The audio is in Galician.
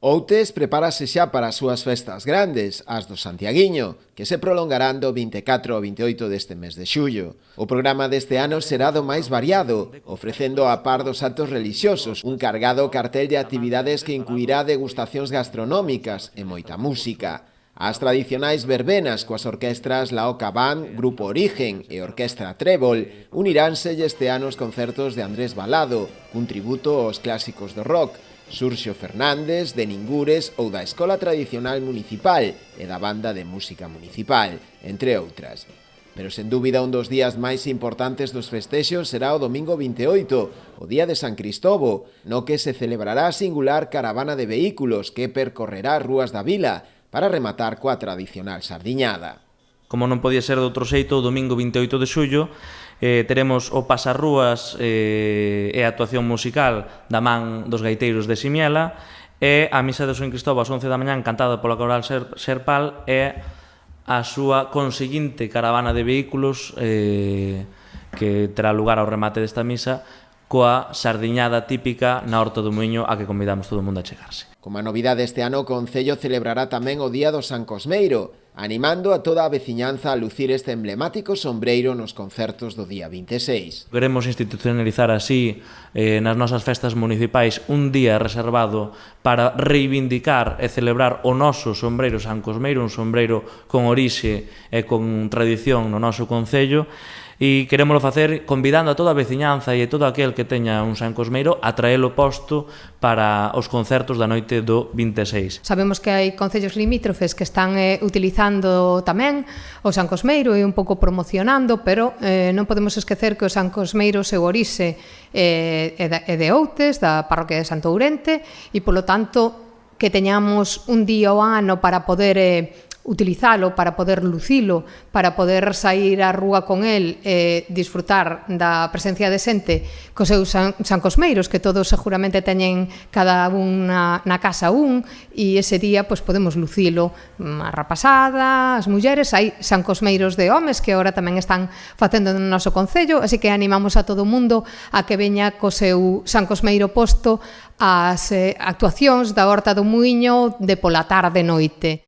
Outes prepárase xa para as súas festas grandes, as do Santiaguiño, que se prolongarán do 24 ao 28 deste mes de xullo. O programa deste ano será do máis variado, ofrecendo a par dos actos relixiosos un cargado cartel de actividades que incluirá degustacións gastronómicas e moita música. As tradicionais verbenas coas orquestras La Oca Band, Grupo Origen e Orquestra Trébol uniránse este ano os concertos de Andrés Balado, cun tributo aos clásicos do rock, Xurxo Fernández, de Ningures ou da Escola Tradicional Municipal e da Banda de Música Municipal, entre outras. Pero sen dúbida un dos días máis importantes dos festexos será o domingo 28, o día de San Cristovo, no que se celebrará a singular caravana de vehículos que percorrerá as rúas da vila para rematar coa tradicional sardiñada. Como non podía ser de outro xeito, o domingo 28 de xullo teremos o pasarrúas e a actuación musical da man dos gaiteiros de Simiela e a misa de San Cristóbal ás 11 da mañá cantada pola coral Serpal e a súa conseguinte caravana de vehículos que terá lugar ao remate desta misa coa sardiñada típica na Horta do Muiño a que convidamos todo o mundo a chegarse. Como a novidade este ano, o Concello celebrará tamén o Día do San Cosmeiro, animando a toda a veciñanza a lucir este emblemático sombreiro nos concertos do día 26. Queremos institucionalizar así nas nosas festas municipais un día reservado para reivindicar e celebrar o noso sombreiro San Cosmeiro, un sombreiro con orixe e con tradición no noso Concello, e querémolo facer convidando a toda a veciñanza e a todo aquel que teña un San Cosmeiro a traelo posto para os concertos da noite do 26. Sabemos que hai concellos limítrofes que están utilizando tamén o San Cosmeiro e un pouco promocionando, pero non podemos esquecer que o San Cosmeiro seu orixe é de Outes, da parroquia de Santo Ourente, e polo tanto que teñamos un día ao ano para poder utilizalo, para poder lucilo, para poder sair á rúa con el e disfrutar da presencia de xente cos seus San Cosmeiros, que todos seguramente teñen cada un na casa un, e ese día pois podemos lucilo a rapazada, as mulleres, hai San Cosmeiros de homes que agora tamén están facendo no noso concello, así que animamos a todo o mundo a que veña co seu San Cosmeiro posto ás actuacións da Horta do Muiño de pola tarde noite.